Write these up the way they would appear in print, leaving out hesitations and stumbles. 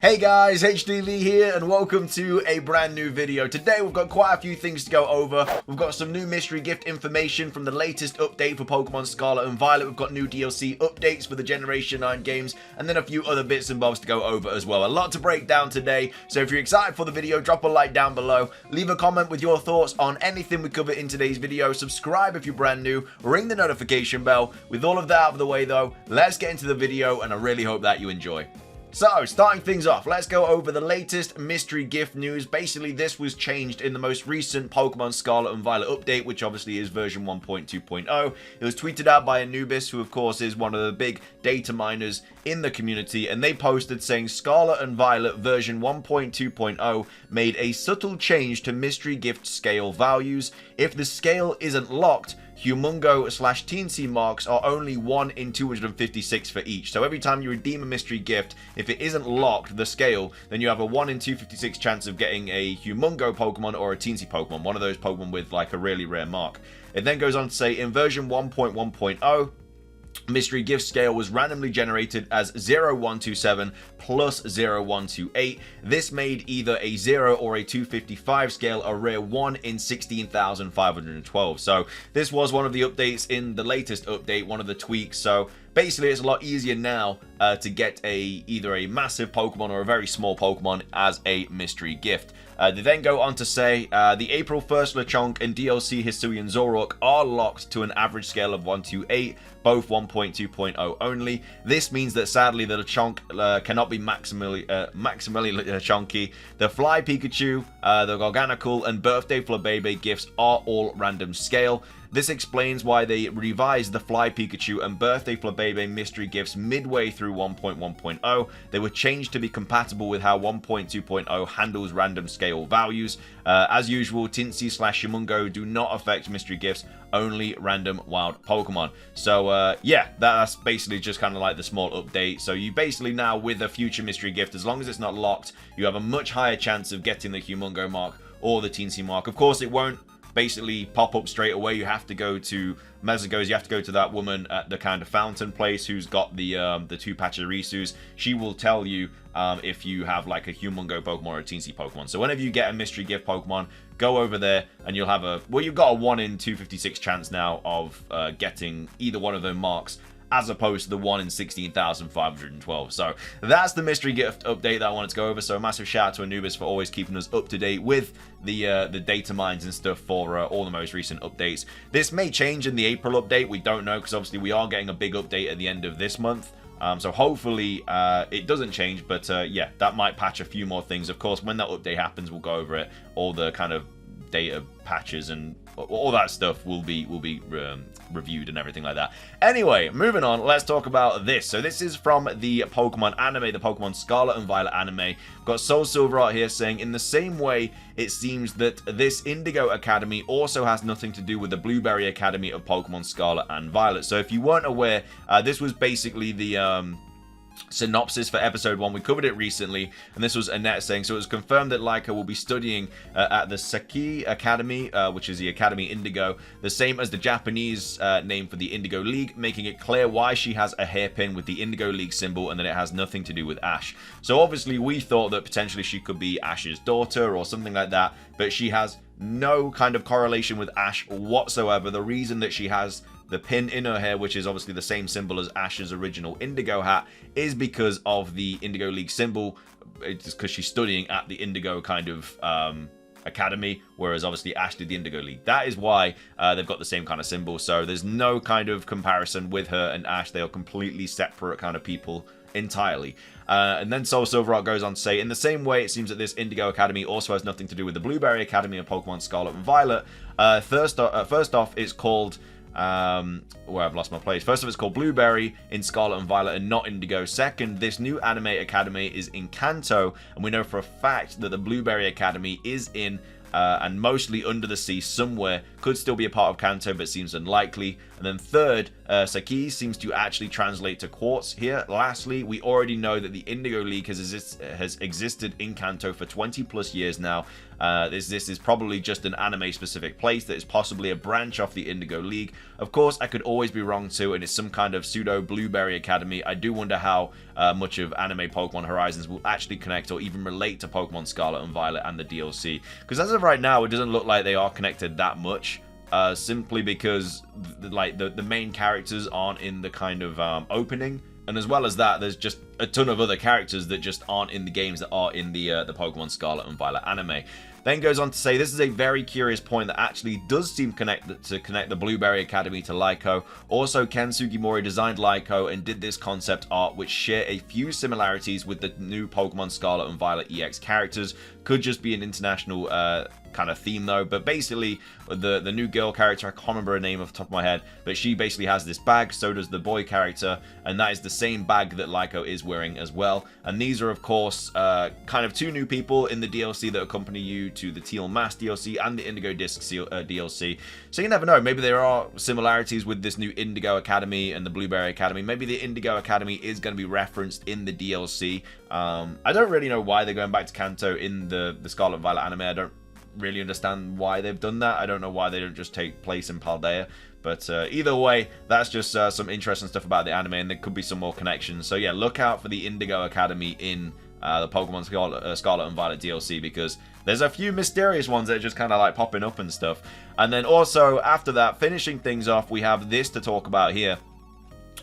Hey guys, HDvee here and welcome to a brand new video. Today we've got quite a few things to go over. We've got some new mystery gift information from the latest update for Pokemon Scarlet and Violet. We've got new DLC updates for the Generation 9 games and then a few other bits and bobs to go over as well. A lot to break down today, so if you're excited for the video, drop a like down below. Leave a comment with your thoughts on anything we cover in today's video. Subscribe if you're brand new. Ring the notification bell. With all of that out of the way though, let's get into the video and I really hope that you enjoy. So, starting things off, let's go over the latest mystery gift news. Basically, this was changed in the most recent Pokemon Scarlet and Violet update, which obviously is version 1.2.0. It was tweeted out by Anubis, who of course is one of the big data miners in the community, and they posted saying Scarlet and Violet version 1.2.0 made a subtle change to mystery gift scale values. If the scale isn't locked, Humungo/Teensy marks are only 1 in 256 for each. So every time you redeem a mystery gift, if it isn't locked, the scale, then you have a 1 in 256 chance of getting a Humungo Pokemon or a Teensy Pokemon, one of those Pokemon with like a really rare mark. It then goes on to say in version 1.1.0, mystery gift scale was randomly generated as 0127 plus 0128. This made either a 0 or a 255 scale a rare 1 in 16,512. So this was one of the updates in the latest update, one of the tweaks. So basically it's a lot easier now to get either a massive Pokemon or a very small Pokemon as a mystery gift. They then go on to say the April 1st Lechonk and DLC Hisuian Zoroark are locked to an average scale of 128, both 1.2.0 only. This means that sadly the Lechonk cannot be maximally Lechonky. The Fly Pikachu, the Gorganical, and Birthday Flabebe gifts are all random scale. This explains why they revised the Fly Pikachu and Birthday Flabebe mystery gifts midway through 1.1.0. They were changed to be compatible with how 1.2.0 handles random scale values. As usual, Teensy/Humungo do not affect mystery gifts, only random wild Pokemon. So yeah, that's basically just kind of like the small update. So you basically now, with a future mystery gift, as long as it's not locked, you have a much higher chance of getting the Humungo mark or the Teensy mark. Of course, it won't basically pop up straight away. You have to go to Mezagos, you have to go to that woman at the kind of fountain place who's got the 2 Pachirisus. She will tell you if you have like a Humungo Pokemon or a Teensy Pokemon. So whenever you get a mystery gift Pokemon, go over there and you'll have you've got a 1 in 256 chance now of getting either one of those marks, as opposed to the 1 in 16,512. So that's the mystery gift update that I wanted to go over. So a massive shout out to Anubis for always keeping us up to date with the data mines and stuff for all the most recent updates. This may change in the April update. We don't know, because obviously we are getting a big update at the end of this month. So hopefully it doesn't change, but yeah, that might patch a few more things. Of course, when that update happens, we'll go over it. All the kind of data patches and all that stuff will be reviewed and everything like that. Anyway, moving on, let's talk about this. So this is from the Pokemon anime, the Pokemon Scarlet and Violet anime. We've got Soul Silver out here saying, in the same way, it seems that this Indigo Academy also has nothing to do with the Blueberry Academy of Pokemon Scarlet and Violet. So if you weren't aware, this was basically the synopsis for episode 1. We covered it recently, and this was Annette saying, so it was confirmed that Laika will be studying at the Saki Academy, which is the Academy Indigo, the same as the Japanese name for the Indigo League, making it clear why she has a hairpin with the Indigo League symbol and that it has nothing to do with Ash. So obviously we thought that potentially she could be Ash's daughter or something like that, but she has no kind of correlation with Ash whatsoever. The reason that she has the pin in her hair, which is obviously the same symbol as Ash's original Indigo hat, is because of the Indigo League symbol. It's because she's studying at the Indigo kind of academy, whereas obviously Ash did the Indigo League. That is why they've got the same kind of symbol. So there's no kind of comparison with her and Ash. They are completely separate kind of people entirely. And then Soul Silverheart goes on to say, in the same way, it seems that this Indigo Academy also has nothing to do with the Blueberry Academy of Pokemon Scarlet and Violet. First off, it's called where I've lost my place. First off, it's called Blueberry in Scarlet and Violet and not Indigo. Second, this new anime academy is in Kanto, and we know for a fact that the Blueberry Academy is in and mostly under the sea somewhere. Could still be a part of Kanto, but seems unlikely. And then third, Saki seems to actually translate to quartz here. Lastly, we already know that the Indigo League has existed in Kanto for 20 plus years now. This is probably just an anime specific place that is possibly a branch off the Indigo League. Of course, I could always be wrong too, and it's some kind of pseudo Blueberry Academy. I do wonder how much of anime Pokemon Horizons will actually connect or even relate to Pokemon Scarlet and Violet and the DLC, because as of right now, it doesn't look like they are connected that much. Simply because the main characters aren't in the kind of opening, and as well as that, there's just a ton of other characters that just aren't in the games that are in the Pokemon Scarlet and Violet anime. Then goes on to say, this is a very curious point that actually does seem to connect the Blueberry Academy to Laiko. Also, Ken Sugimori designed Laiko and did this concept art, which share a few similarities with the new Pokemon Scarlet and Violet EX characters. Could just be an international kind of theme though, but basically the new girl character, I can't remember her name off the top of my head, but she basically has this bag, so does the boy character, and that is the same bag that Laiko is wearing as well. And these are of course kind of two new people in the DLC that accompany you to the Teal Mask DLC and the Indigo Disc DLC, so you never know, maybe there are similarities with this new Indigo Academy and the Blueberry Academy. Maybe the Indigo Academy is going to be referenced in the DLC. I don't really know why they're going back to Kanto in the Scarlet and Violet anime. I don't really understand why they've done that. I don't know why they don't just take place in Paldea, but either way, that's just some interesting stuff about the anime, and there could be some more connections. So yeah, look out for the Indigo Academy in the Pokemon Scarlet and Violet DLC, because there's a few mysterious ones that are just kind of like popping up and stuff. And then also after that, finishing things off, we have this to talk about here.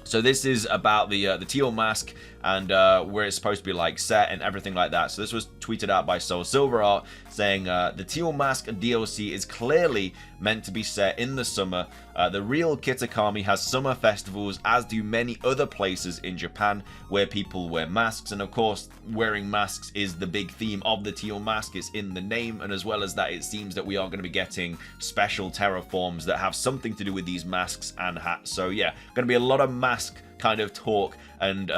So this is about the Teal Mask and where it's supposed to be like set and everything like that. So this was tweeted out by Soul Silver Art saying the Teal Mask DLC is clearly meant to be set in the summer. The real Kitakami has summer festivals, as do many other places in Japan where people wear masks, and of course wearing masks is the big theme of the Teal Mask. It's in the name, and as well as that, it seems that we are going to be getting special terraforms that have something to do with these masks and hats. So yeah, going to be a lot of mask kind of talk, and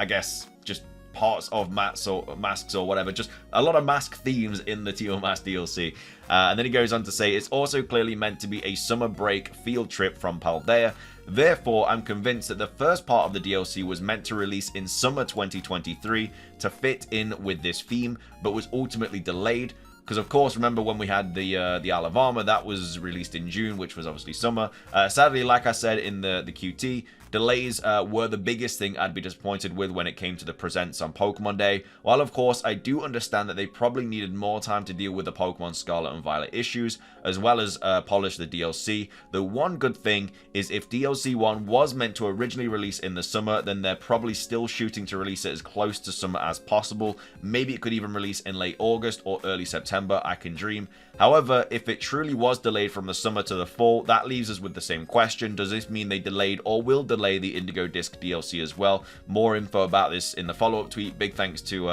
I guess just parts of masks or whatever, just a lot of mask themes in the Teal Mask DLC. And then he goes on to say, it's also clearly meant to be a summer break field trip from Paldea. Therefore, I'm convinced that the first part of the DLC was meant to release in summer 2023 to fit in with this theme, but was ultimately delayed. Because of course, remember when we had the Isle of Armor, that was released in June, which was obviously summer. Sadly, like I said in the QT, delays were the biggest thing I'd be disappointed with when it came to the presents on Pokemon Day. While of course I do understand that they probably needed more time to deal with the Pokemon Scarlet and Violet issues, as well as polish the DLC. The one good thing is if DLC 1 was meant to originally release in the summer, then they're probably still shooting to release it as close to summer as possible. Maybe it could even release in late August or early September, I can dream. However, if it truly was delayed from the summer to the fall, that leaves us with the same question. Does this mean they delayed or will delay the Indigo Disc DLC as well? More info about this in the follow-up tweet. Big thanks to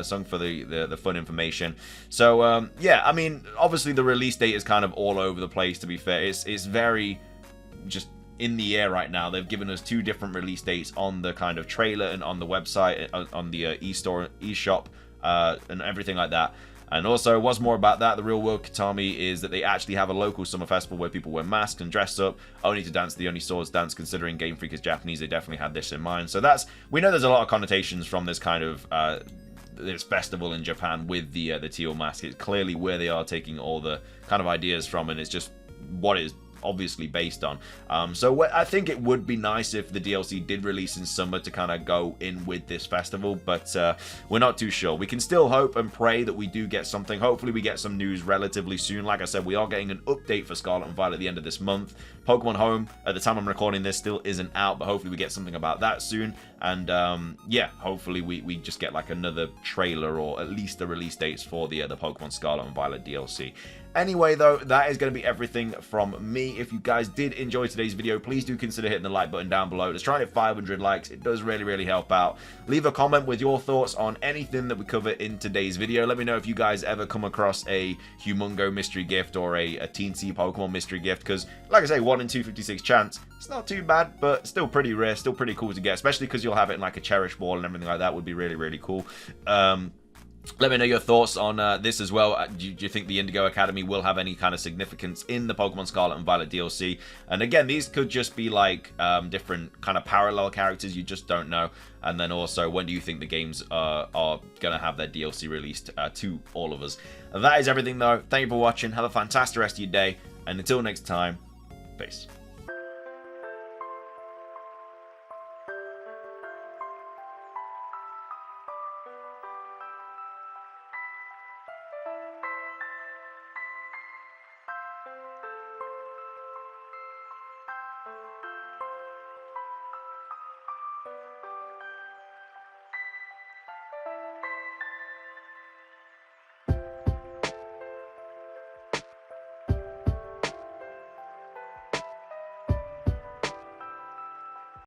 Sung for the fun information. So yeah, I mean, obviously the release date is kind of all over the place, to be fair. It's very just in the air right now. They've given us two different release dates on the kind of trailer and on the website, on the e-store, e-shop, and everything like that. And also, what's more about that, the real world Kitami is that they actually have a local summer festival where people wear masks and dress up only to dance the Only Swords dance. Considering Game Freak is Japanese, they definitely had this in mind. So we know there's a lot of connotations from this kind of this festival in Japan with the Teal Mask. It's clearly where they are taking all the kind of ideas from, and it's just what it is obviously based on. So I think it would be nice if the DLC did release in summer to kind of go in with this festival, but we're not too sure. We can still hope and pray that we do get something. Hopefully we get some news relatively soon. Like I said, we are getting an update for Scarlet and Violet at the end of this month. Pokemon Home, at the time I'm recording this, still isn't out, but hopefully we get something about that soon. And yeah, hopefully we just get like another trailer or at least the release dates for the Pokemon Scarlet and Violet DLC. Anyway, though, that is going to be everything from me. If you guys did enjoy today's video, please do consider hitting the like button down below. Let's try and hit 500 likes. It does really, really help out. Leave a comment with your thoughts on anything that we cover in today's video. Let me know if you guys ever come across a Humungo mystery gift or a teensy Pokemon mystery gift, because, like I say, 1 in 256 chance. It's not too bad, but still pretty rare, still pretty cool to get, especially because you'll have it in like a Cherish Ball and everything like that would be really, really cool. Let me know your thoughts on this as well. Do you think the Indigo Academy will have any kind of significance in the Pokemon Scarlet and Violet DLC? And again, these could just be like different kind of parallel characters. You just don't know. And then also, when do you think the games are going to have their DLC released to all of us? That is everything, though. Thank you for watching. Have a fantastic rest of your day. And until next time, peace.